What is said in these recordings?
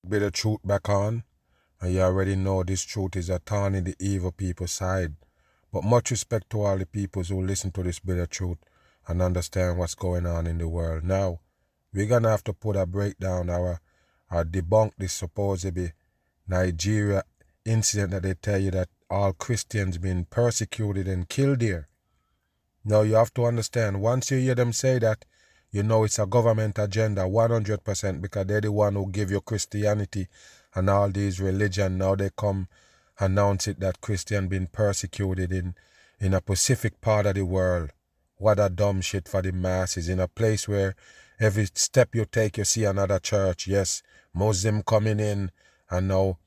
Bit of truth back on, and you already know this truth is a thorn in the evil people's side. But much respect to all the peoples who listen to this bit of truth and understand what's going on in the world. Now, we're gonna have to put a breakdown or debunk this supposed Nigeria incident that they tell you that all Christians been persecuted and killed here. Now you have to understand, once you hear them say that, you know it's a government agenda 100%, because they're the one who give you Christianity and all these religion. Now they come announce it that Christian been persecuted in a Pacific part of the world. What a dumb shit for the masses, in a place where every step you take you see another church. Yes, Muslim coming in and now,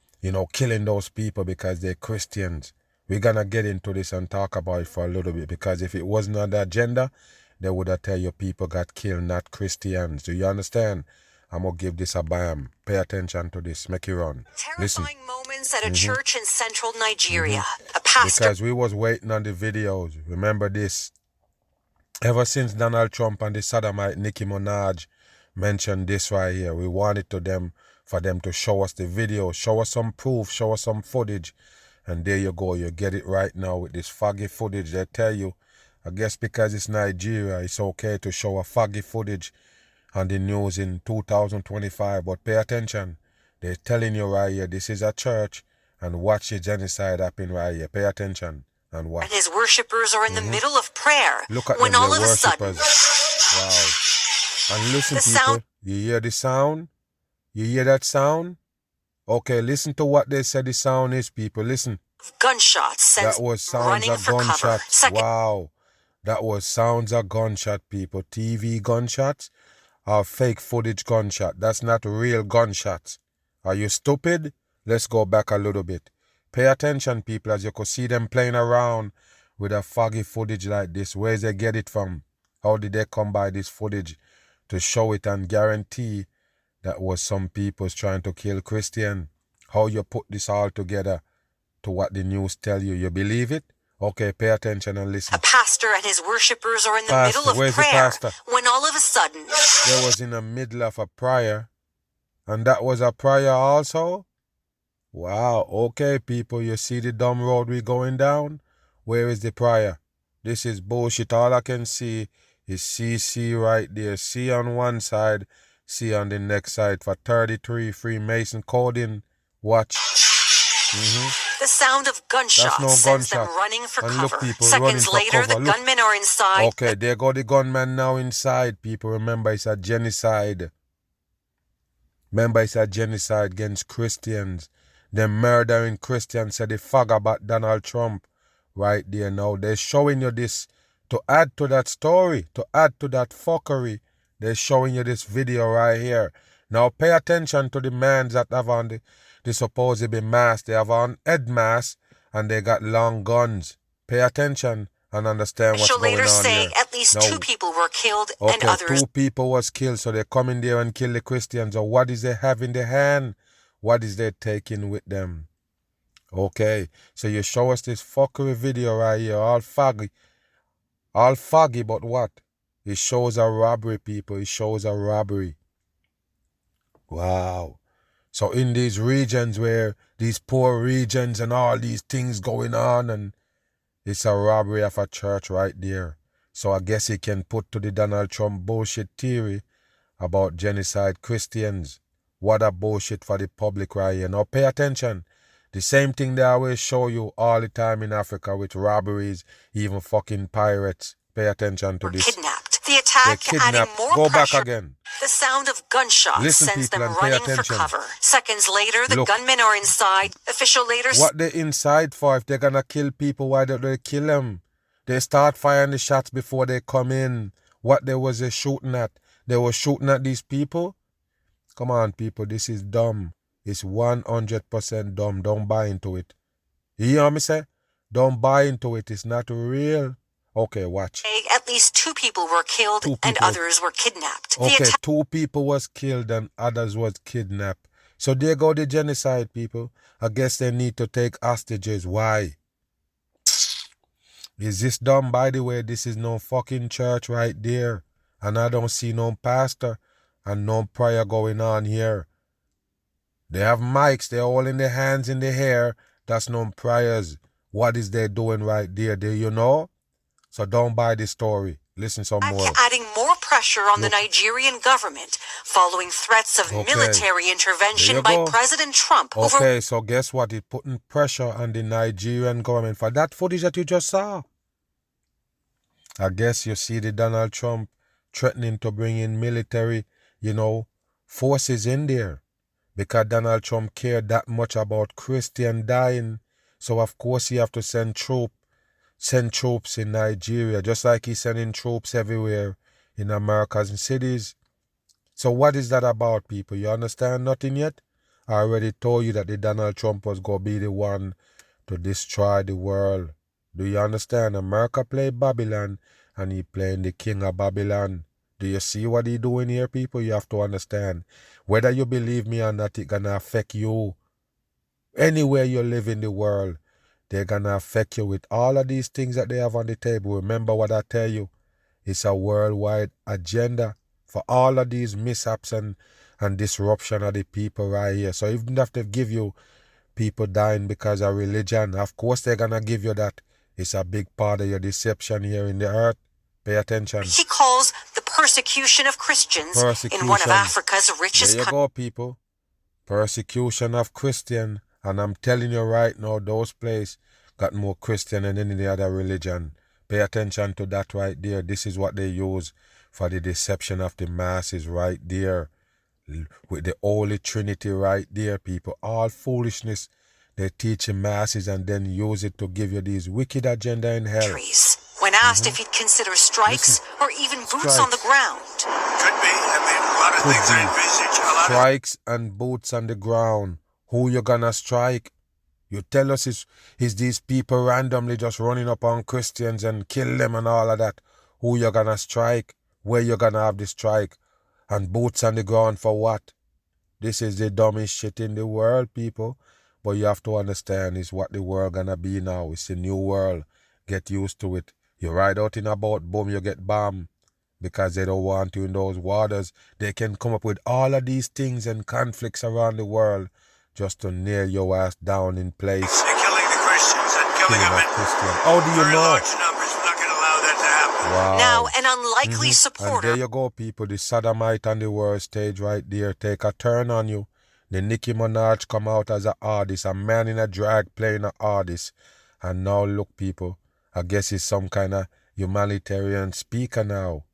killing those people because they're Christians. We're gonna get into this and talk about it for a little bit, because if it wasn't on the agenda, they would have tell you people got killed, not Christians. Do you understand? I'm gonna give this a bam. Pay attention to this. Make it run. Listen. Terrifying moments at a church in central Nigeria. A pastor. Because we was waiting on the videos. Remember this. Ever since Donald Trump and the sodomite Nicki Minaj mentioned this right here, we wanted for them to show us the video, show us some proof, show us some footage. And there you go, you get it right now with this foggy footage. They tell you, I guess because it's Nigeria, it's okay to show a foggy footage on the news in 2025. But pay attention, they're telling you right here, this is a church, and watch the genocide happen right here. Pay attention and watch. And his worshippers are in the middle of prayer. Look at when them, all the of a sudden, wow. And listen, the people, sound. You hear the sound? You hear that sound? Okay, listen to what they said the sound is, people. Listen. Gunshots sends that was sounds running of for cover. gunshots. Second. Wow. That was sounds of gunshot, people. TV gunshots or fake footage gunshot. That's not real gunshots. Are you stupid? Let's go back a little bit. Pay attention, people, as you could see them playing around with a foggy footage like this. Where they get it from? How did they come by this footage to show it and guarantee that was some people's trying to kill Christian? How you put this all together to what the news tell you? You believe it? Okay, pay attention and listen. A pastor and his worshippers are in the middle of Where's prayer. The pastor? When all of a sudden, they was in the middle of a prayer, and that was a prayer also? Wow, okay, people, you see the dumb road we going down? Where is the prayer? This is bullshit. All I can see is CC right there. C on one side, C on the next side for 33 Freemason coding. Watch. The sound of gunshots sends them running for cover. Look, people, Seconds later, cover. the gunmen are inside. Okay, there go the gunman now inside, people. Remember, it's a genocide. Remember, it's a genocide against Christians. Them murdering Christians, said the fag about Donald Trump. Right there now. They're showing you this to add to that story, to add to that fuckery. They're showing you this video right here. Now pay attention to the men that have on the supposed mask. They have on head masks and they got long guns. Pay attention and understand what's going on saying here. At least 2 people were killed and Okay, others. 2 people was killed, so they come in there and kill the Christians. Or what is they have in their hand? What is they taking with them? Okay, so you show us this fuckery video right here, all foggy. All foggy, but what? It shows a robbery, people. It shows a robbery. Wow. So in these regions where these poor regions and all these things going on, and it's a robbery of a church right there. So I guess he can put to the Donald Trump bullshit theory about genocide Christians. What a bullshit for the public right here. Now pay attention. The same thing they always show you all the time in Africa with robberies, even fucking pirates. Pay attention to this. Kidnapped. The attack adding more Go pressure. back again. The sound of gunshots sends them running for cover. Seconds later, the gunmen are inside. Official later. What they inside for? If they're gonna kill people, why don't they kill them? They start firing the shots before they come in. What they was they shooting at? They were shooting at these people? Come on, people, this is dumb. It's 100% dumb. Don't buy into it. You hear me say? Don't buy into it. It's not real. Okay, watch. At least 2 people were killed and others were kidnapped. Okay, 2 people was killed and others was kidnapped. So there go the genocide, people. I guess they need to take hostages. Why? Is this dumb? By the way, this is no fucking church right there. And I don't see no pastor and no prayer going on here. They have mics, they're all in their hands, in their hair. That's no prayers. What is they doing right there? Do you know? So don't buy this story. Listen some more. Adding more pressure on the Nigerian government following threats of military intervention by President Trump. Okay, so guess what? It's putting pressure on the Nigerian government for that footage that you just saw. I guess you see the Donald Trump threatening to bring in military, forces in there. Because Donald Trump cared that much about Christian dying. So of course he have to send troops in Nigeria, just like he's sending troops everywhere in America's cities. So what is that about, people? You understand nothing yet? I already told you that the Donald Trump was going to be the one to destroy the world. Do you understand? America played Babylon and he playing the king of Babylon. Do you see what he doing here, people? You have to understand. Whether you believe me or not, it's going to affect you. Anywhere you live in the world, they're going to affect you with all of these things that they have on the table. Remember what I tell you. It's a worldwide agenda for all of these mishaps and disruption of the people right here. So even if they give you people dying because of religion, of course they're going to give you that. It's a big part of your deception here in the earth. Pay attention. He calls the persecution of Christians in one of Africa's richest countries. There you go, people. Persecution of Christian. And I'm telling you right now, those places got more Christian than any other religion. Pay attention to that right there. This is what they use for the deception of the masses right there. With the Holy Trinity right there, people. All foolishness they teach in masses and then use it to give you these wicked agenda in hell. When asked if he'd consider strikes or even boots on the ground. Could be. I mean, a lot of things I envisage. Strikes and boots on the ground. Who you gonna strike? You tell us is these people randomly just running up on Christians and kill them and all of that. Who you gonna strike? Where you gonna have the strike? And boots on the ground for what? This is the dumbest shit in the world, people. But you have to understand is what the world gonna be now. It's a new world. Get used to it. You ride out in a boat, boom, you get bombed. Because they don't want you in those waters. They can come up with all of these things and conflicts around the world just to nail your ass down in place. They're killing the Christians and killing them in How do you very know? large numbers. We're not going to allow that to happen. Wow. Now, an unlikely supporter. And there you go, people. The sodomite on the world stage right there take a turn on you. The Nicki Minaj come out as an artist, a man in a drag playing an artist. And now look, people, I guess he's some kind of humanitarian speaker now.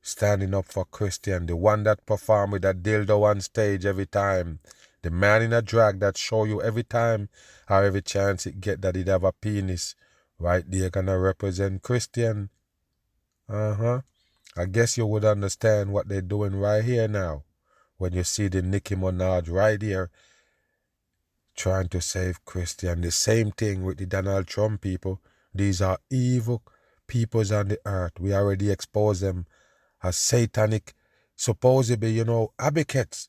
Standing up for Christian, the one that perform with a dildo on stage every time. The man in a drag that show you every time or every chance it get that it have a penis. Right there gonna represent Christian. I guess you would understand what they're doing right here now. When you see the Nicki Minaj right here trying to save Christian. The same thing with the Donald Trump people. These are evil peoples on the earth. We already exposed them as satanic, supposedly, advocates.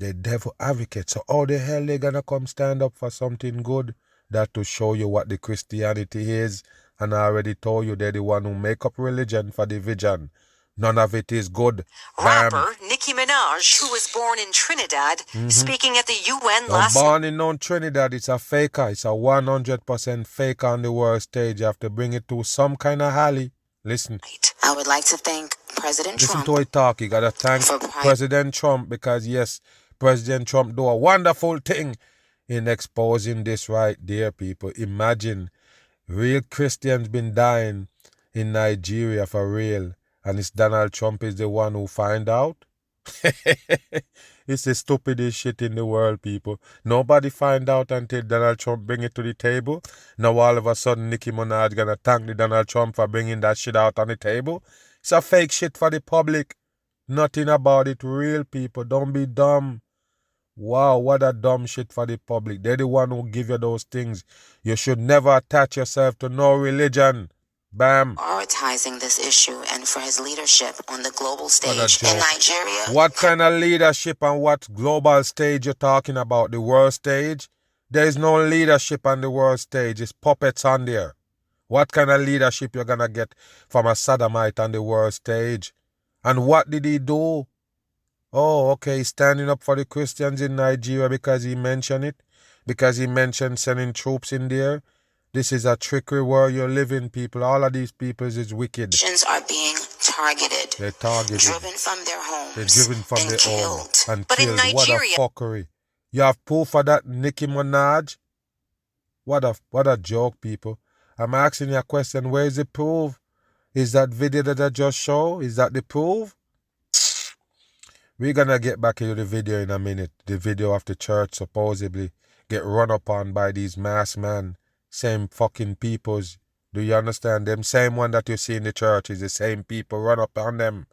The devil advocates. So how the hell they gonna come stand up for something good? That to show you what the Christianity is. And I already told you they're the one who make up religion for division. None of it is good. Rapper Nicki Minaj, who was born in Trinidad, speaking at the UN last born in Trinidad, it's a faker. It's a 100% faker on the world stage. You have to bring it to some kind of alley. Listen. I would like to thank President Trump. Listen to it talk. You gotta thank President Trump because yes, President Trump do a wonderful thing in exposing this right there, people. Imagine real Christians been dying in Nigeria for real. And it's Donald Trump is the one who find out. It's the stupidest shit in the world, people. Nobody find out until Donald Trump bring it to the table. Now all of a sudden Nicki Minaj gonna thank the Donald Trump for bringing that shit out on the table. It's a fake shit for the public. Nothing about it real, people. Don't be dumb. Wow, what a dumb shit for the public. They're the one who give you those things. You should never attach yourself to no religion. Bam. Prioritizing this issue and for his leadership on the global stage in Nigeria. What kind of leadership and what global stage you're talking about? The world stage? There is no leadership on the world stage. It's puppets on there. What kind of leadership you're gonna get from a sodomite on the world stage? And what did he do? Oh, okay, he's standing up for the Christians in Nigeria because he mentioned it? Because he mentioned sending troops in there? This is a trickery where you're living, people. All of these people is wicked. Christians are being targeted. They're targeted. Driven from their homes. They're driven from and their killed. home and but killed. In Nigeria, what a fuckery. You have proof of that, Nicki Minaj? What a joke, people. I'm asking you a question. Where is the proof? Is that video that I just showed? Is that the proof? We're gonna get back into the video in a minute. The video of the church supposedly get run upon by these masked men. Same fucking peoples. Do you understand? Them same one that you see in the church is the same people run up on them.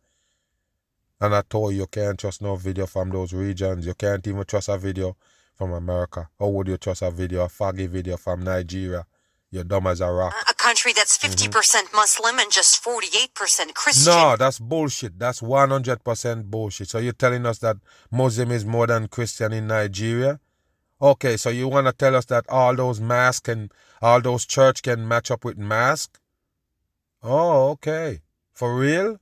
And I told you can't trust no video from those regions. You can't even trust a video from America. How would you trust a video, a foggy video from Nigeria? You're dumb as a rock. A country that's 50% Muslim and just 48% Christian. No, that's bullshit. That's 100% bullshit. So you're telling us that Muslim is more than Christian in Nigeria? Okay, so you want to tell us that all those masks and all those church can match up with masks? Oh, okay. For real?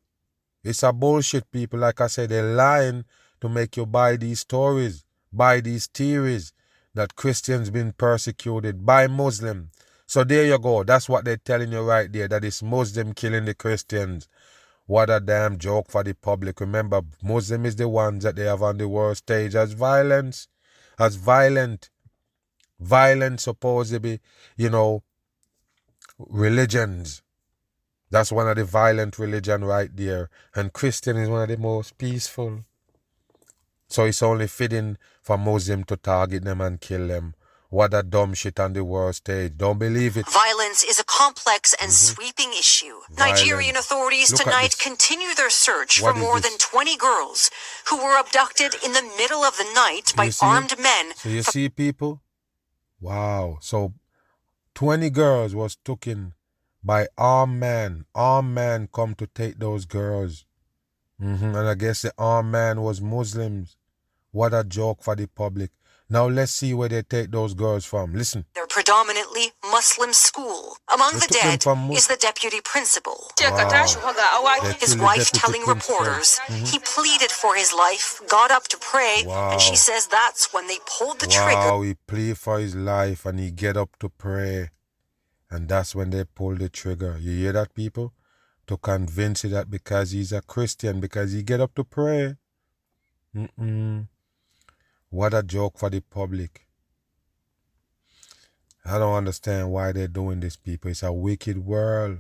It's a bullshit, people. Like I said, they're lying to make you buy these stories, buy these theories that Christians been persecuted by Muslim. So there you go. That's what they're telling you right there, that it's Muslim killing the Christians. What a damn joke for the public. Remember, Muslim is the ones that they have on the world stage as violent, supposedly, religions. That's one of the violent religion right there. And Christian is one of the most peaceful. So it's only fitting for Muslim to target them and kill them. What a dumb shit on the world stage. Don't believe it. Violence is a complex and sweeping issue. Nigerian authorities tonight continue their search for more than 20 girls who were abducted in the middle of the night by armed men. So you see, people? Wow. So 20 girls was taken by armed men. Armed men come to take those girls. And I guess the armed man was Muslims. What a joke for the public. Now let's see where they take those girls from. Listen. They're predominantly Muslim school. Among the dead is the deputy principal. Wow. His wife telling reporters he pleaded for his life, got up to pray, and she says that's when they pulled the trigger. Wow, he pleaded for his life and he get up to pray. And that's when they pull the trigger. You hear that, people? To convince you that because he's a Christian, because he get up to pray. What a joke for the public. I don't understand why they're doing this, people. It's a wicked world.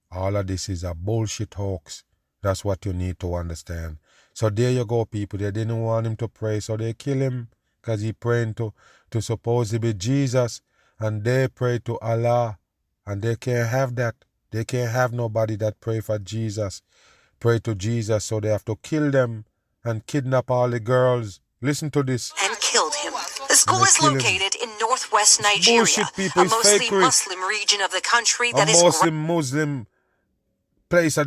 All of this is a bullshit hoax. That's what you need to understand. So there you go, people. They didn't want him to pray, so they kill him because he praying to supposedly Jesus, and they pray to Allah, and they can't have that. They can't have nobody that pray for Jesus, pray to Jesus, so they have to kill them and kidnap all the girls. Listen to this. And killed him. The school is located in northwest Nigeria, people. a mostly Muslim region of the country that is Muslim place,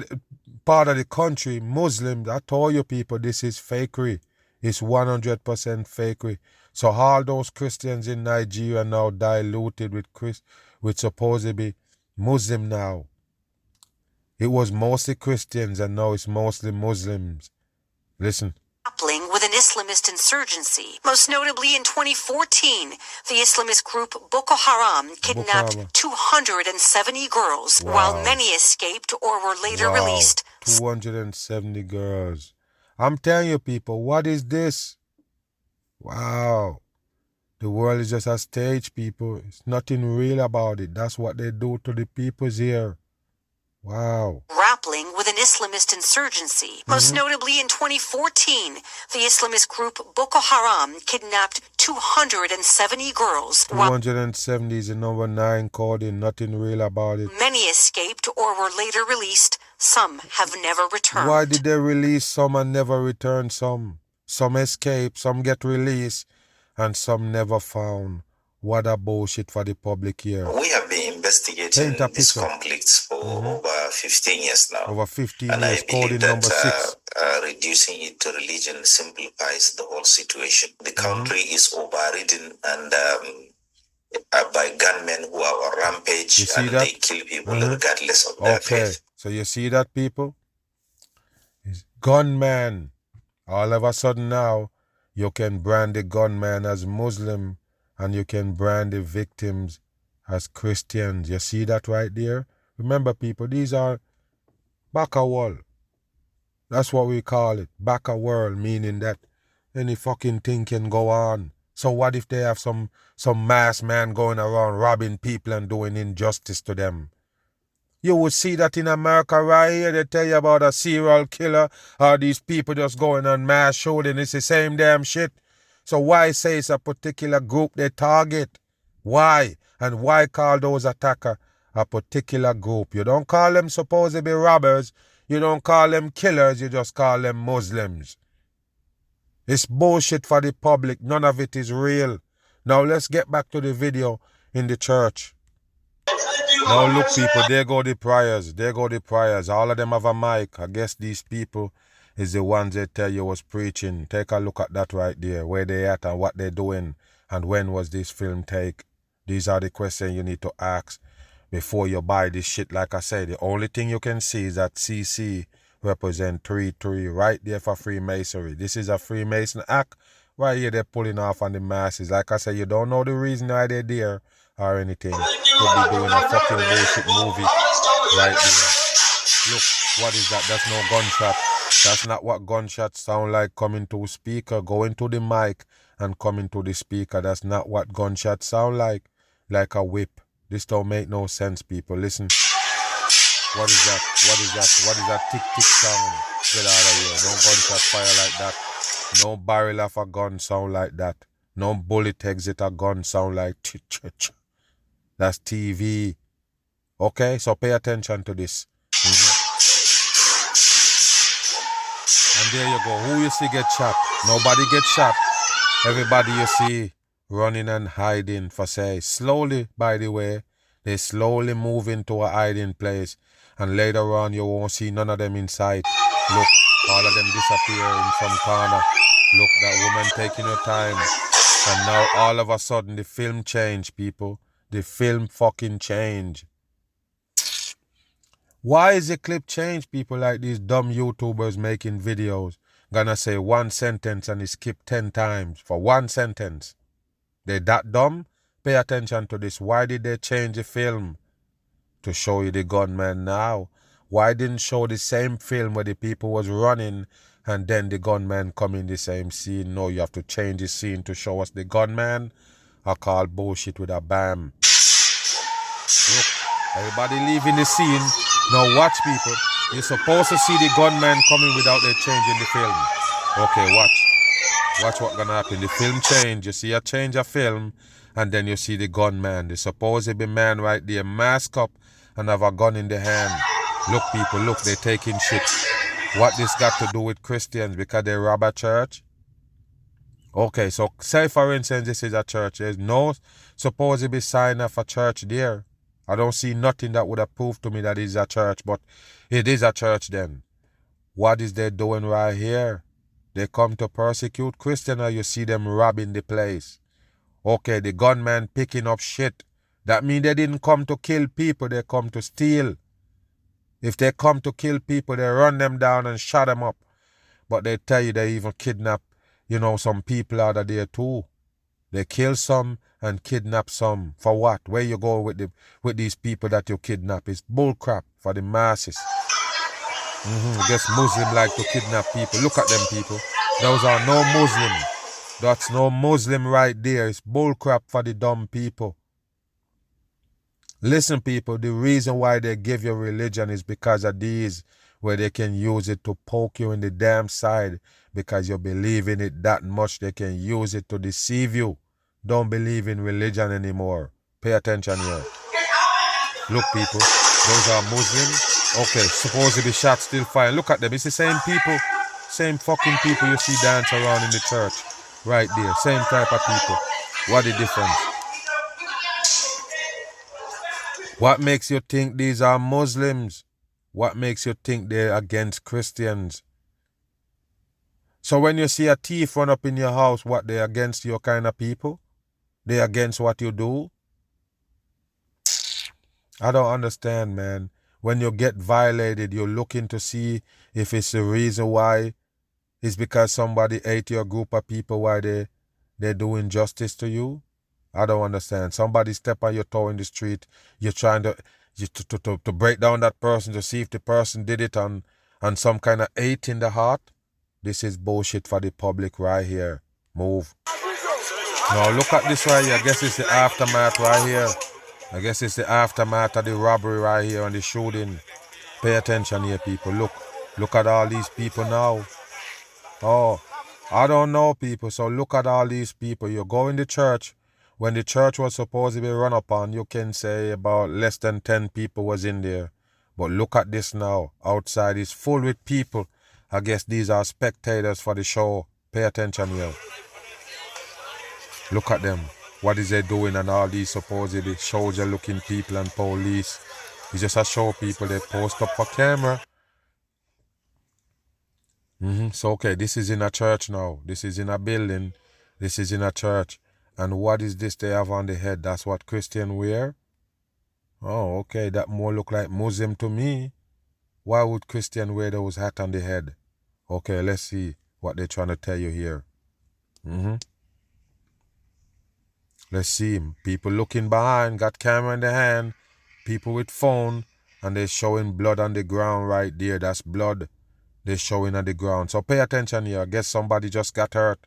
part of the country, Muslim. I told you, people, this is fakery. It's 100% fakery. So all those Christians in Nigeria now diluted with supposedly Muslim now. It was mostly Christians and now it's mostly Muslims. Listen. Grappling with an Islamist insurgency. Most notably in 2014, the Islamist group Boko Haram kidnapped 270 girls, while many escaped or were later released. 270 girls. I'm telling you, people, what is this? Wow. The world is just a stage, people. It's nothing real about it. That's what they do to the peoples here. Wow. Grappling with an Islamist insurgency. Most notably in 2014, the Islamist group Boko Haram kidnapped 270 girls. 270 is the number 9 coding. Nothing real about it. Many escaped or were later released. Some have never returned. Why did they release some and never return some? Some escape, some get released, and some never found. What a bullshit for the public here. We have been investigating these conflicts for over 15 years now. Over 15 and years, I believe that number 6. Reducing it to religion simplifies the whole situation. The country is overridden and by gunmen who are on rampage, and they kill people regardless of their faith. So you see that, people? It's gunmen All of a sudden now, you can brand the gunman as Muslim and you can brand the victims as Christians. You see that right there? Remember, people, these are back a wall. That's what we call it. Back a world, meaning that any fucking thing can go on. So what if they have some mass man going around robbing people and doing injustice to them? You would see that in America right here. They tell you about a serial killer or these people just going on mass shooting. It's the same damn shit. So why say it's a particular group they target? Why? And why call those attackers a particular group? You don't call them supposed to be robbers. You don't call them killers. You just call them Muslims. It's bullshit for the public. None of it is real. Now let's get back to the video in the church. Now look, people, there go the prayers. There go the prayers. All of them have a mic. I guess these people is the ones they tell you was preaching. Take a look at that right there. Where they at and what they're doing. And when was this film take? These are the questions you need to ask before you buy this shit. Like I said, the only thing you can see is that CC represent 3-3 right there for Freemasonry. This is a Freemason act. Right here they're pulling off on the masses. Like I said, you don't know the reason why they're there or anything. Could be doing a fucking bullshit movie right there. Look, what is that? That's no gunshot. That's not what gunshots sound like coming to a speaker. Going to the mic and coming to the speaker. That's not what gunshots sound like. Like a whip. This don't make no sense, people. Listen. What is that? What is that? What is that tick-tick sound? Get out of here. No gunshot fire like that. No barrel of a gun sound like that. No bullet exit a gun sound like ch-ch-ch. That's TV. Okay? So pay attention to this. And there you go. Who you see get shot? Nobody get shot. Everybody you see running and hiding for say. Slowly, by the way, they slowly move into a hiding place. And later on, you won't see none of them inside. Look, all of them disappear in some corner. Look, that woman taking her time. And now all of a sudden, the film change, people. The film fucking change. Why is the clip change, people, like these dumb YouTubers making videos? Gonna say one sentence and it skipped 10 times for one sentence. They that dumb? Pay attention to this. Why did they change the film? To show you the gunman now. Why didn't show the same film where the people was running and then the gunman come in the same scene? No, you have to change the scene to show us the gunman. I call bullshit with a bam. Look, everybody leaving the scene. Now watch, people. You're supposed to see the gunman coming without they changing the film. Okay, watch. Watch what's gonna happen. The film change. You see a change of film and then you see the gunman. The supposed be man right there, mask up and have a gun in the hand. Look, people, look, they taking shit. What this got to do with Christians? Because they rob a church? Okay, so say for instance this is a church. There's no supposed to be sign of a church there. I don't see nothing that would have proved to me that it's a church, but it is a church then. What is they doing right here? They come to persecute Christians or you see them robbing the place? Okay, the gunman picking up shit. That means they didn't come to kill people, they come to steal. If they come to kill people, they run them down and shut them up. But they tell you they even kidnap, some people out of there too. They kill some and kidnap some. For what? Where you go with these people that you kidnap? It's bullcrap for the masses. I guess Muslims like to kidnap people. Look at them, people. Those are no Muslim. That's no Muslim right there. It's bullcrap for the dumb people. Listen, people, the reason why they give you religion is because of these, where they can use it to poke you in the damn side because you believe in it that much. They can use it to deceive you. Don't believe in religion anymore. Pay attention here. Look, people, those are Muslims. Okay, supposed to be shot, still fine. Look at them. It's the same people, same fucking people you see dance around in the church. Right there, same type of people. What the difference? What makes you think these are Muslims? What makes you think they're against Christians? So when you see a thief run up in your house, what, they're against your kind of people? They're against what you do? I don't understand, man. When you get violated, you're looking to see if it's the reason why It's because somebody hate your group of people why they're doing justice to you? I don't understand. Somebody step on your toe in the street, you're trying to break down that person to see if the person did it on some kind of hate in the heart. This is bullshit for the public right here. Move. Now look at this right here. I guess it's the aftermath right here. I guess it's the aftermath of the robbery right here and the shooting. Pay attention here, people. Look at all these people now. Oh, I don't know, people. So look at all these people. You go in the church. When the church was supposed to be run upon, you can say about less than 10 people was in there. But look at this now. Outside is full with people. I guess these are spectators for the show. Pay attention here. Look at them. What is they doing and all these supposedly soldier-looking people and police. It's just a show people. They post up for camera. So, okay, this is in a church now. This is in a building. This is in a church. And what is this they have on the head? That's what Christian wear? Oh, okay, that more look like Muslim to me. Why would Christian wear those hat on the head? Okay, let's see what they're trying to tell you here. Let's see. People looking behind, got camera in their hand. People with phone. And they're showing blood on the ground right there. That's blood they're showing on the ground. So pay attention here. I guess somebody just got hurt.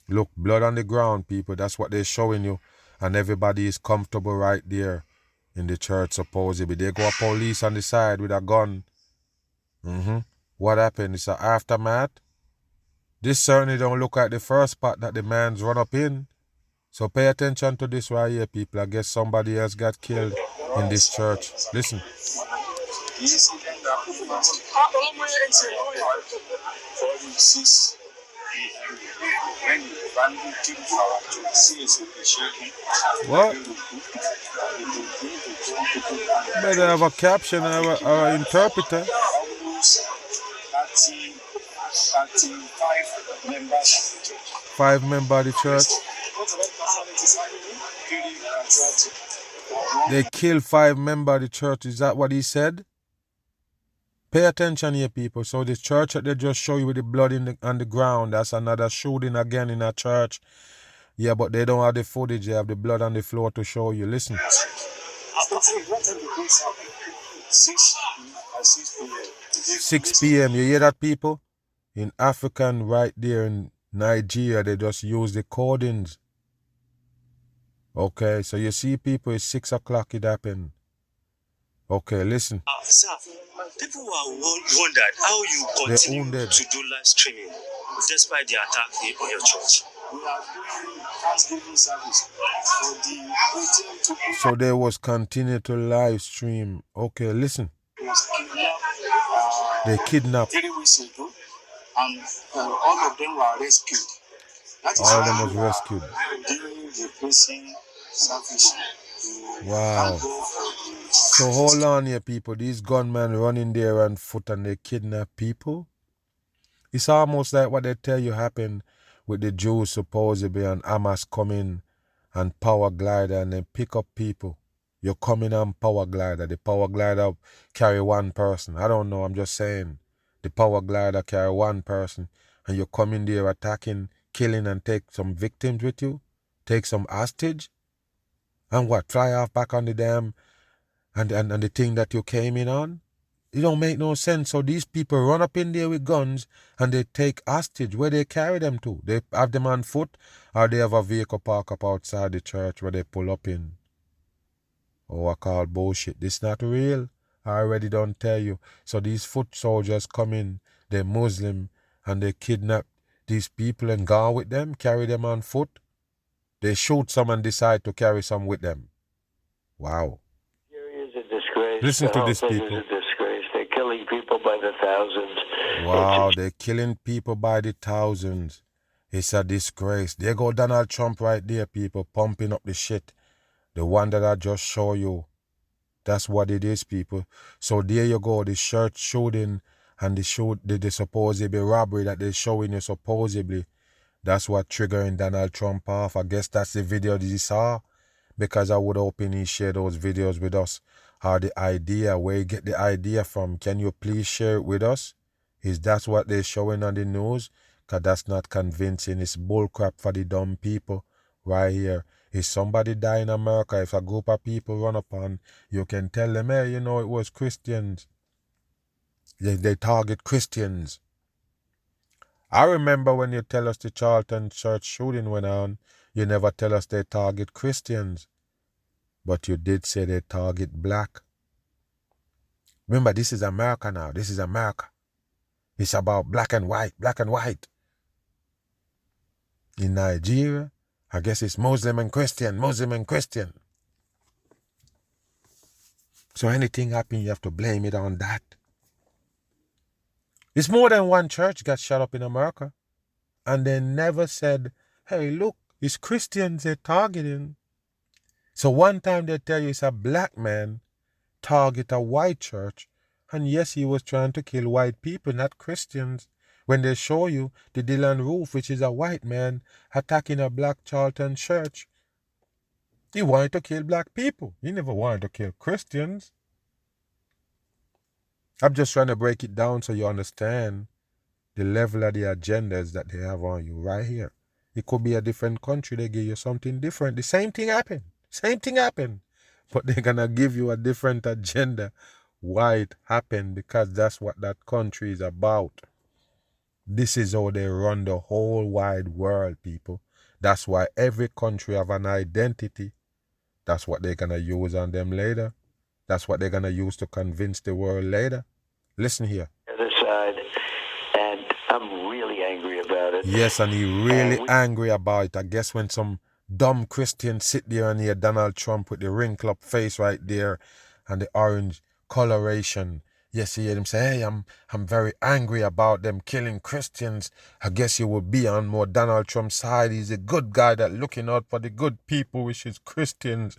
Look, blood on the ground, people. That's what they're showing you. And everybody is comfortable right there in the church, supposedly. They go a police on the side with a gun. What happened? It's an aftermath. This certainly don't look like the first part that the man's run up in. So pay attention to this right here, people. I guess somebody else got killed in this church. Listen. What? Better have a caption or an interpreter. 5 members of the church. They killed 5 members of the church. Is that what he said? Pay attention here, people. So the church that they just show you with the blood on the ground, that's another shooting again in a church. Yeah, but they don't have the footage. They have the blood on the floor to show you. Listen. 6 p.m. You hear that, people? In African, right there in Nigeria, they just use the codings. Okay, so you see, people, it's 6 o'clock it happened. Okay, listen. Sir, people are wondered how you continue to do live streaming despite the attack on your church. We are doing Thanksgiving service for the 18 So they was continue to live stream. Okay, listen. They kidnapped. 3 weeks ago, and all of them were rescued. All of them was rescued. During the prison service. Wow. So hold on here, people. These gunmen running there on foot and they kidnap people. It's almost like what they tell you happened with the Jews supposedly and Hamas coming and power glider and they pick up people. You're coming on power glider. The power glider carry 1 person. I don't know. I'm just saying. The power glider carry 1 person and you're coming there attacking, killing and take some victims with you. Take some hostage. And what? Fly off back on the dam and the thing that you came in on? It don't make no sense. So these people run up in there with guns and they take hostage. Where they carry them to? They have them on foot or they have a vehicle park up outside the church where they pull up in? Oh, I call bullshit. This not real. I already don't tell you. So these foot soldiers come in, they're Muslim, and they kidnap these people and go with them, carry them on foot. They shoot some and decide to carry some with them. Wow. Nigeria is a disgrace. Listen to this, people. It's a disgrace. They're killing people by the thousands. Wow, they're killing people by the thousands. It's a disgrace. There go Donald Trump right there, people, pumping up the shit. The one that I just show you. That's what it is, people. So there you go, the church shooting and the supposedly robbery that they're showing you supposedly. That's what triggering Donald Trump off. I guess that's the video that he saw. Because I would hope he share those videos with us. Or the idea, where you get the idea from. Can you please share it with us? Is that what they're showing on the news? Because that's not convincing. It's bullcrap for the dumb people right here. If somebody die in America, if a group of people run upon, you can tell them, hey, you know, it was Christians. They target Christians. I remember when you tell us the Charlton church shooting went on, you never tell us they target Christians. But you did say they target black. Remember, this is America now. This is America. It's about black and white, black and white. In Nigeria, I guess it's Muslim and Christian, Muslim and Christian. So anything happen, you have to blame it on that. It's more than one church got shut up in America. And they never said, hey, look, it's Christians they're targeting. So one time they tell you it's a black man target a white church. And yes, he was trying to kill white people, not Christians. When they show you the Dylan Roof, which is a white man attacking a black Charlton church, he wanted to kill black people. He never wanted to kill Christians. I'm just trying to break it down so you understand the level of the agendas that they have on you right here. It could be a different country. They give you something different. The same thing happened. Same thing happened. But they're going to give you a different agenda. Why it happened? Because that's what that country is about. This is how they run the whole wide world, people. That's why every country have an identity. That's what they're going to use on them later. That's what they're going to use to convince the world later. Listen here. Other side, and I'm really angry about it. Yes, and he really angry about it. I guess when some dumb Christians sit there and hear Donald Trump with the wrinkle up face right there and the orange coloration. Yes, you hear him say, hey, I'm very angry about them killing Christians. I guess you would be on more Donald Trump's side. He's a good guy that looking out for the good people, which is Christians.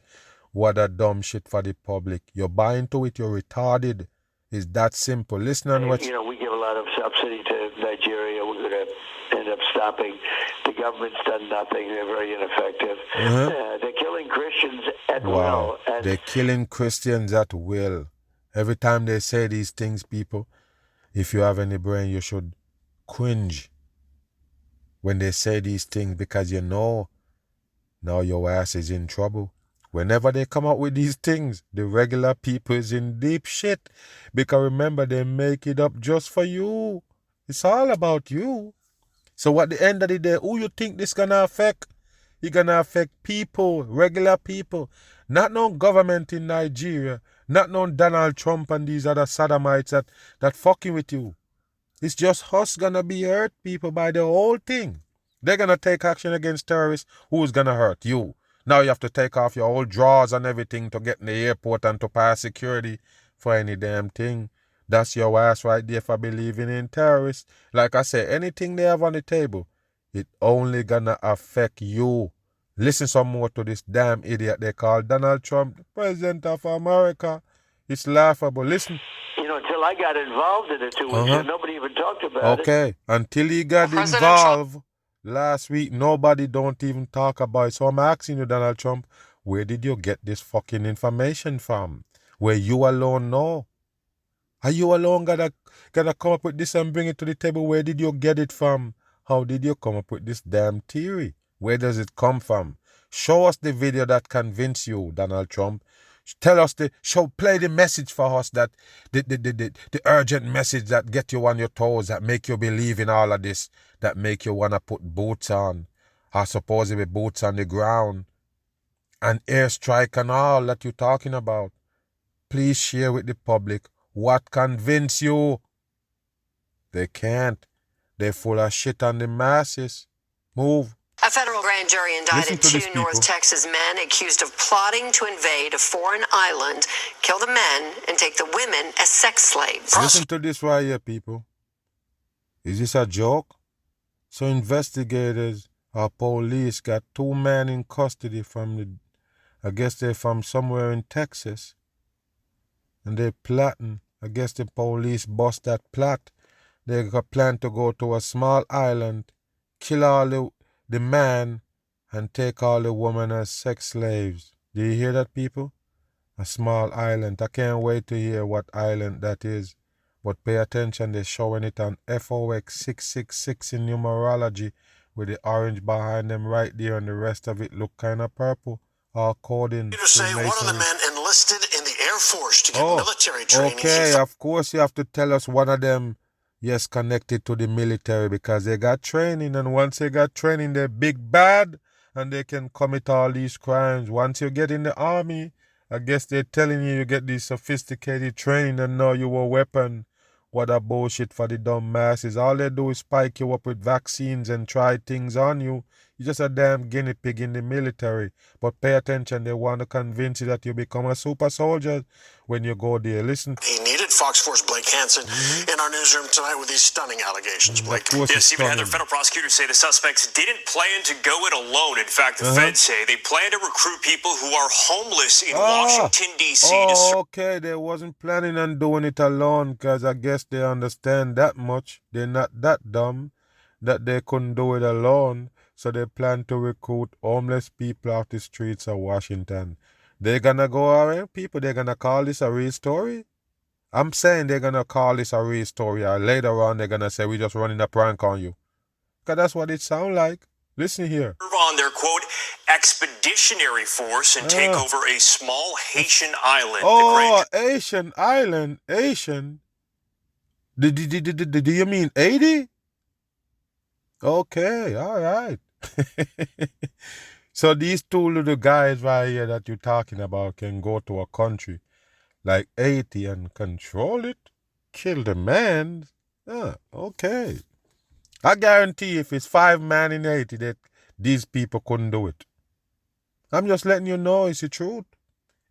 What a dumb shit for the public. You're buying to it, you're retarded. It's that simple. Listen and watch. You know, we give a lot of subsidy to Nigeria. We're going to end up stopping. The government's done nothing. They're very ineffective. They're killing Christians at will. And they're killing Christians at will. Every time they say these things, people, if you have any brain, you should cringe when they say these things, because you know now your ass is in trouble. Whenever they come out with these things, the regular people is in deep shit. Because remember, they make it up just for you. It's all about you. So at the end of the day, who you think this gonna affect? It's gonna affect people, regular people. Not no government in Nigeria. Not no Donald Trump and these other sodomites that fucking with you. It's just us gonna be hurt, people, by the whole thing. They're gonna take action against terrorists. Who's gonna hurt? You. Now you have to take off your old drawers and everything to get in the airport and to pass security for any damn thing. That's your ass right there for believing in terrorists. Like I say, anything they have on the table, it only gonna affect you. Listen some more to this damn idiot they call Donald Trump, the president of America. It's laughable. Listen. you know, until I got involved in it 2 weeks ago, nobody even talked about it. Okay, until he got involved last week, nobody don't even talk about it. So I'm asking you, Donald Trump, where did you get this fucking information from? Where you alone know? Are you alone gotta come up with this and bring it to the table? Where did you get it from? How did you come up with this damn theory? Where does it come from? Show us the video that convinced you, Donald Trump. Tell us play the message for us, that the urgent message that get you on your toes, that make you believe in all of this, that make you wanna put boots on, or supposedly boots on the ground, and airstrike and all that you're talking about. Please share with the public what convinced you. They can't. They're full of shit on the masses. Move. A federal grand jury indicted two North Texas men accused of plotting to invade a foreign island, kill the men, and take the women as sex slaves. Listen to this right here, people. Is this a joke? So investigators or police got two men in custody I guess they're from somewhere in Texas. And they're plotting. I guess the police bust that plot. They got plan to go to a small island, kill all the man, and take all the women as sex slaves. Do you hear that, people? A small island. I can't wait to hear what island that is. But pay attention, they're showing it on FOX 666 in numerology with the orange behind them right there, and the rest of it look kind of purple. All coding. To say one of the men enlisted in the Air Force to get military training. Okay, of course you have to tell us one of them, yes, connected to the military, because they got training, and once they got training, they're big bad, and they can commit all these crimes. Once you get in the army, I guess they're telling you get this sophisticated training and know you a weapon. What a bullshit for the dumb masses. All they do is spike you up with vaccines and try things on you. You're just a damn guinea pig in the military. But pay attention, they want to convince you that you become a super soldier when you go there. Listen. He needed Fox 4's Blake Hansen in our newsroom tonight with these stunning allegations, Blake. Yes, Stephen Heather, federal prosecutors say the suspects didn't plan to go it alone. In fact, the feds say they plan to recruit people who are homeless in Washington, D.C. Okay, they wasn't planning on doing it alone, because I guess they understand that much. They're not that dumb that they couldn't do it alone. So they plan to recruit homeless people off the streets of Washington. They're gonna go around people, they're gonna call this a real story? I'm saying they're gonna call this a real story, or later on they're gonna say we're just running a prank on you. Because that's what it sounds like. Listen here. On their, quote, expeditionary force and take over a small Haitian island. Haitian island. Haitian? Do you mean 80? Okay, all right. So these two little guys right here that you're talking about can go to a country like Haiti and control it, kill the man. Okay. I guarantee if it's 5 men in Haiti that these people couldn't do it. I'm just letting you know it's the truth.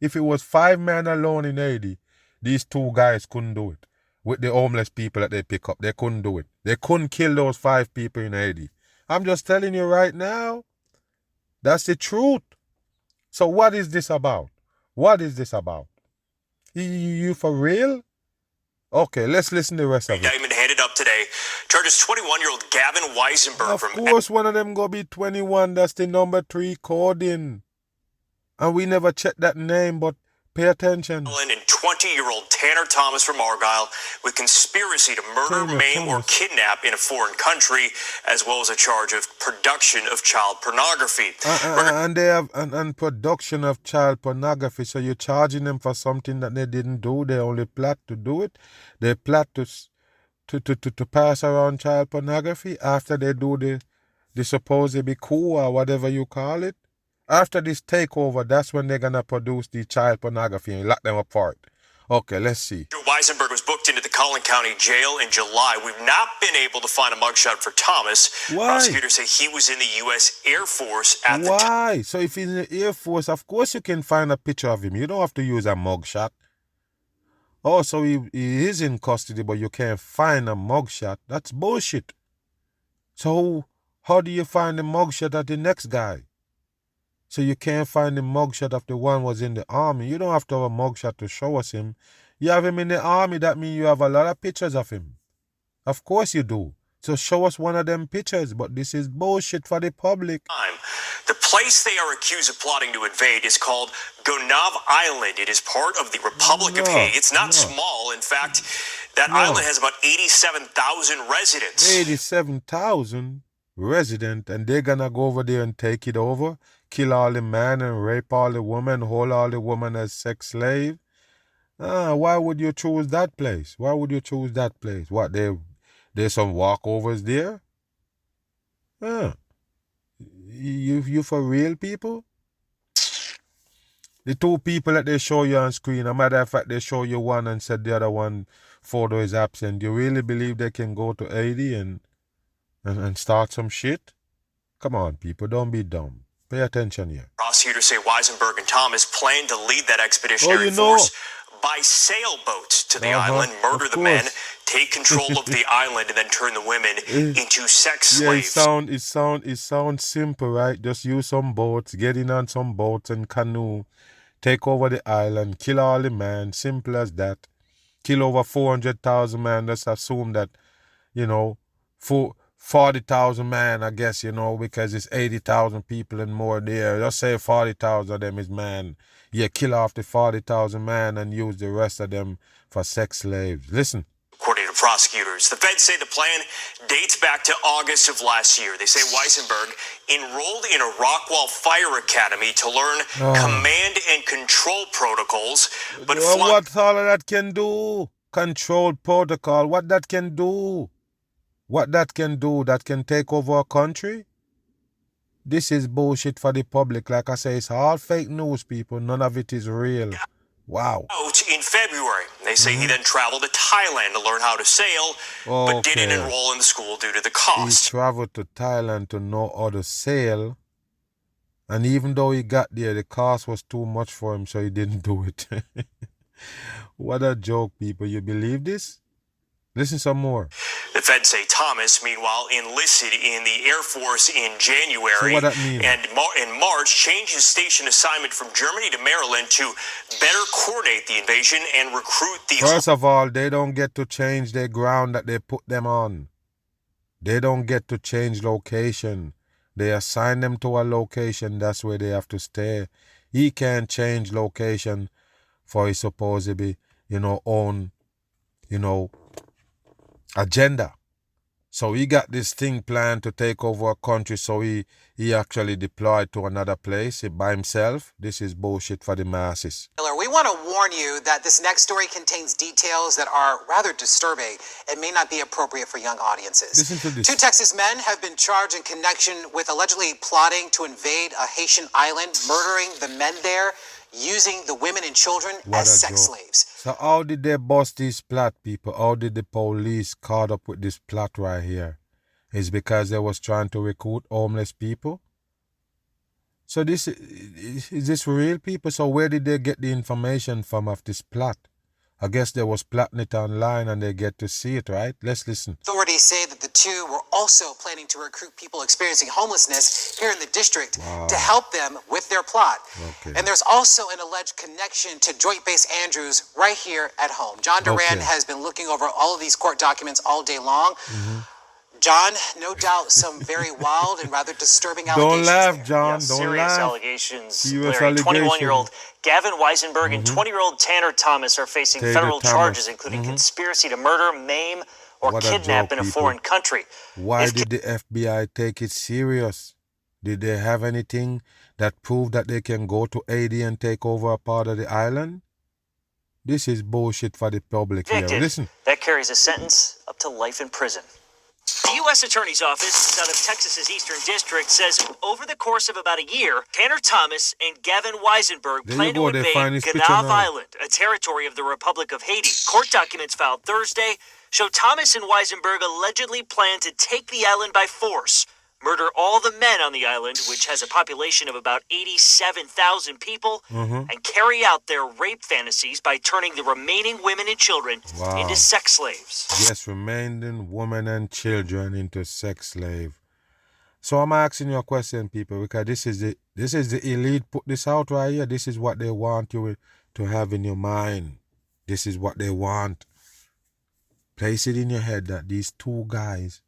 If it was 5 men alone in Haiti, these 2 guys couldn't do it. With the homeless people that they pick up, they couldn't do it. They couldn't kill those 5 people in Haiti. I'm just telling you right now, that's the truth. So what is this about? What is this about? You for real? Okay, let's listen to the rest of it. Indictment handed up today charges 21-year-old Gavin Weisenberg of course, one of them gonna be 21. That's the number 3 coding. And we never checked that name, but pay attention. And 20-year-old Tanner Thomas from Argyle with conspiracy to murder, maim, or kidnap in a foreign country, as well as a charge of production of child pornography. And they have and production of child pornography. So you're charging them for something that they didn't do. They only plot to do it. They plot to pass around child pornography after they do the supposedly cool or whatever you call it. After this takeover, that's when they're going to produce the child pornography and lock them up for it. Okay, let's see. Joe Weisenberg was booked into the Collin County Jail in July. We've not been able to find a mugshot for Thomas. Why? Prosecutors say he was in the U.S. Air Force at the time. Why? So if he's in the Air Force, of course you can find a picture of him. You don't have to use a mugshot. Oh, so he is in custody, but you can't find a mugshot. That's bullshit. So how do you find the mugshot of the next guy? So you can't find the mugshot of the one who was in the army. You don't have to have a mugshot to show us him. You have him in the army, that means you have a lot of pictures of him. Of course you do. So show us one of them pictures, but this is bullshit for the public. The place they are accused of plotting to invade is called Gonav Island. It is part of the Republic of Haiti. It's not small. In fact, that island has about 87,000 residents. 87,000 residents, and they're gonna go over there and take it over? Kill all the men and rape all the women, hold all the women as sex slave? Why would you choose that place? Why would you choose that place? What, there's some walkovers there? You for real, people? The 2 people that they show you on screen, a matter of fact, they show you one and said the other one photo is absent. You really believe they can go to Haiti and start some shit? Come on, people, don't be dumb. Pay attention here. Prosecutors say Weisenberg and Thomas plan to lead that expeditionary force by sailboat to the island, murder the men, take control of the island, and then turn the women into sex slaves. It sounds simple, right? Just use some boats, get in on some boats and canoe, take over the island, kill all the men, simple as that. Kill over 400,000 men, let's assume that, 40,000 men, I guess, because it's 80,000 people and more there. Just say 40,000 of them is men. Yeah, kill off the 40,000 men and use the rest of them for sex slaves. Listen. According prosecutors. The feds say the plan dates back to August of last year. They say Weisenberg enrolled in a Rockwall Fire Academy to learn command and control protocols, but what all of that can do? Control protocol, what that can do? What that can do? That can take over a country? This is bullshit for the public. Like I say, it's all fake news, people. None of it is real. Wow. Out in February. They say he then traveled to Thailand to learn how to sail, but didn't enroll in the school due to the cost. He traveled to Thailand to know how to sail, and even though he got there, the cost was too much for him, so he didn't do it. What a joke, people. You believe this? Listen some more. The feds say Thomas, meanwhile, enlisted in the Air Force in January. So what that mean? And in March, changed his station assignment from Germany to Maryland to better coordinate the invasion and recruit the... First of all, they don't get to change their ground that they put them on. They don't get to change location. They assign them to a location, that's where they have to stay. He can't change location for his supposedly, own, agenda. So he got this thing planned to take over a country, so he actually deployed to another place by himself. This is bullshit for the masses. We want to warn you that this next story contains details that are rather disturbing and may not be appropriate for young audiences. Listen to this. 2 Texas men have been charged in connection with allegedly plotting to invade a Haitian island, murdering the men there, using the women and children as sex slaves. So how did they bust this plot, people? How did the police caught up with this plot right here? It's because they was trying to recruit homeless people? So is this real, people? So where did they get the information from of this plot? I guess they was plotting it online and they get to see it, right? Let's listen. Authorities say that the two were also planning to recruit people experiencing homelessness here in the district to help them with their plot. Okay. And there's also an alleged connection to Joint Base Andrews right here at home. John Duran has been looking over all of these court documents all day long. John, no doubt some very wild and rather disturbing allegations. Don't laugh, John. Yeah, don't serious laugh. Allegations. Larry, 21-year-old Gavin Weisenberg and 20-year-old Tanner Thomas are facing federal charges, including conspiracy to murder, maim, or kidnap in a foreign country. Why did the FBI take it serious? Did they have anything that proved that they can go to Haiti and take over a part of the island? This is bullshit for the public here. Listen. That carries a sentence up to life in prison. The U.S. Attorney's Office out of Texas's Eastern District says over the course of about a year, Tanner Thomas and Gavin Weisenberg plan to invade Ganave Island, a territory of the Republic of Haiti. Court documents filed Thursday show Thomas and Weisenberg allegedly plan to take the island by force, murder all the men on the island, which has a population of about 87,000 people, and carry out their rape fantasies by turning the remaining women and children into sex slaves. Yes, remaining women and children into sex slave. So I'm asking you a question, people, because this is the elite put this out right here. This is what they want you to have in your mind. This is what they want. Place it in your head that these two guys,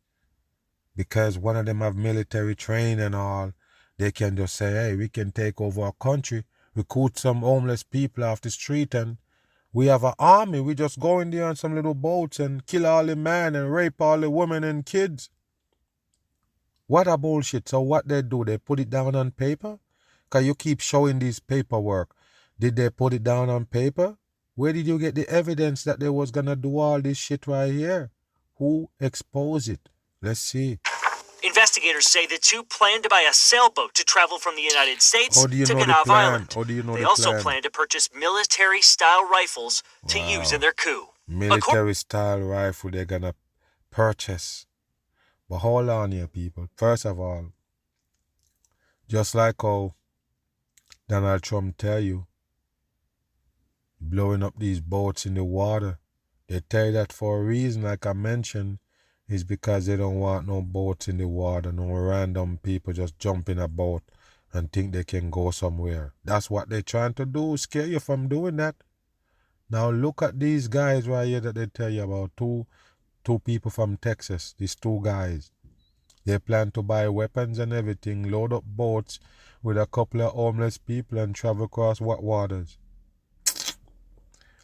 because one of them have military training and all, they can just say, hey, we can take over a country, recruit some homeless people off the street, and we have an army. We just go in there on some little boats and kill all the men and rape all the women and kids. What a bullshit. So what they do, they put it down on paper? Because you keep showing these paperwork. Did they put it down on paper? Where did you get the evidence that they was going to do all this shit right here? Who exposed it? Let's see. Investigators say the two plan to buy a sailboat to travel from the United States to Ganave Island. They also plan to purchase military-style rifles to use in their coup. Military-style rifle they're going to purchase. But hold on here, people. First of all, just like how Donald Trump tell you, blowing up these boats in the water, they tell you that for a reason, like I mentioned, is because they don't want no boats in the water, no random people just jump in a boat and think they can go somewhere. That's what they're trying to do, scare you from doing that. Now look at these guys right here that they tell you about, two people from Texas, these two guys. They plan to buy weapons and everything, load up boats with a couple of homeless people and travel across what waters.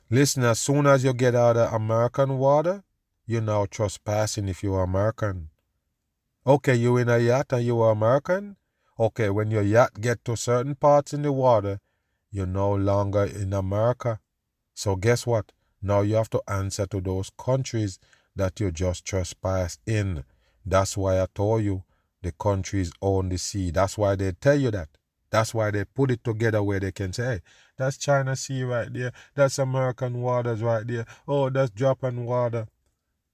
Listen, as soon as you get out of American water, you're now trespassing if you're American. Okay, you in a yacht and you are American? Okay, when your yacht get to certain parts in the water, you're no longer in America. So guess what? Now you have to answer to those countries that you just trespassed in. That's why I told you the countries own the sea. That's why they tell you that. That's why they put it together where they can say, hey, that's China Sea right there. That's American waters right there. Oh, that's Japan water.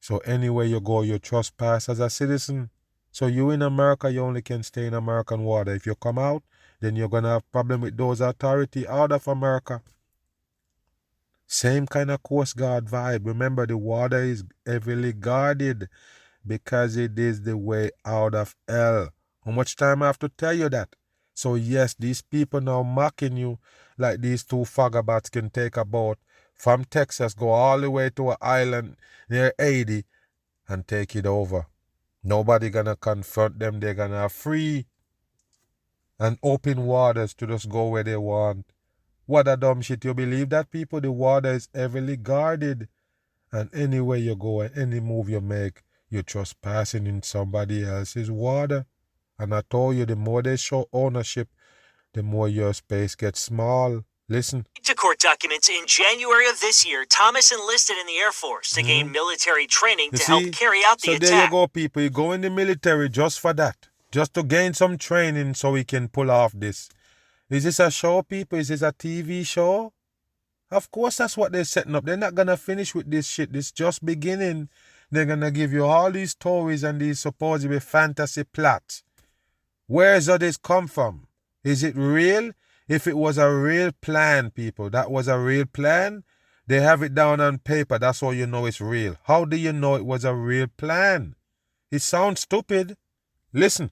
So anywhere you go, you trespass as a citizen. So you in America, you only can stay in American water. If you come out, then you're going to have problem with those authority out of America. Same kind of Coast Guard vibe. Remember, the water is heavily guarded because it is the way out of hell. How much time I have to tell you that? So yes, these people now mocking you like these two vagabonds can take a boat from Texas, go all the way to an island near Haiti and take it over. Nobody gonna confront them. They're gonna have free and open waters to just go where they want. What a dumb shit. You believe that, people? The water is heavily guarded. And anywhere you go and any move you make, you're trespassing in somebody else's water. And I told you, the more they show ownership, the more your space gets small. Listen. To court documents, in January of this year, Thomas enlisted in the Air Force to gain military training to help carry out the attack. So there you go, people. You go in the military just for that. Just to gain some training so we can pull off this. Is this a show, people? Is this a TV show? Of course, that's what they're setting up. They're not going to finish with this shit. This just beginning. They're going to give you all these stories and these supposedly fantasy plots. Where does this come from? Is it real? If it was a real plan, people, that was a real plan, they have it down on paper. That's how you know it's real. How do you know it was a real plan? It sounds stupid. Listen.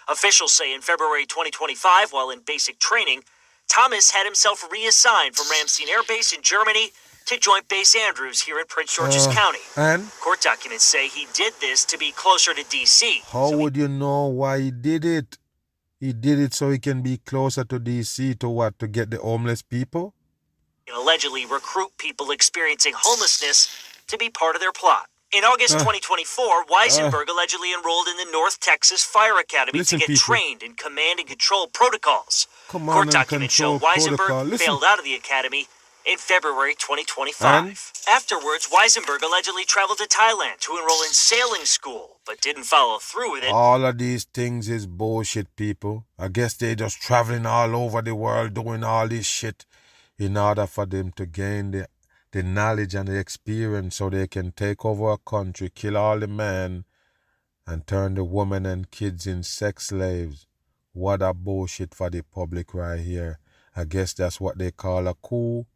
Officials say in February 2025, while in basic training, Thomas had himself reassigned from Ramstein Air Base in Germany to Joint Base Andrews here in Prince George's County. And? Court documents say he did this to be closer to D.C. How would you know why he did it? He did it so he can be closer to D.C. to what? To get the homeless people? And allegedly recruit people experiencing homelessness to be part of their plot. In August 2024, Weisenberg allegedly enrolled in the North Texas Fire Academy to get trained in command and control protocols. Court documents show Weisenberg failed out of the academy in February 2025. Afterwards, Weisenberg allegedly traveled to Thailand to enroll in sailing school, but didn't follow through with it. All of these things is bullshit, people. I guess they just traveling all over the world doing all this shit in order for them to gain the knowledge and the experience so they can take over a country, kill all the men, and turn the women and kids in sex slaves. What a bullshit for the public right here. I guess that's what they call a coup.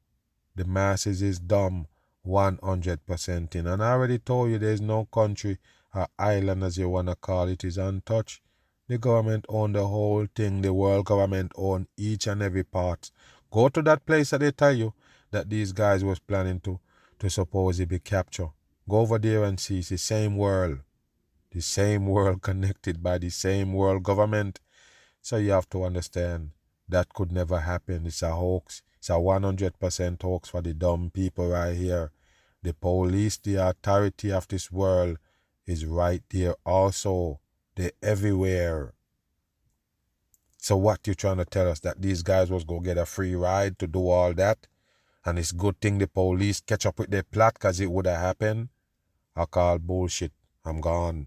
The masses is dumb 100% in. And I already told you there's no country or island, as you want to call it, is untouched. The government own the whole thing. The world government own each and every part. Go to that place that they tell you that these guys was planning to supposedly be captured. Go over there and see. It's the same world. The same world connected by the same world government. So you have to understand that could never happen. It's a hoax. It's a 100% hoax for the dumb people right here. The police, the authority of this world is right there also. They're everywhere. So what you trying to tell us? That these guys was going to get a free ride to do all that? And it's good thing the police catch up with their plot because it would have happened? I call bullshit. I'm gone.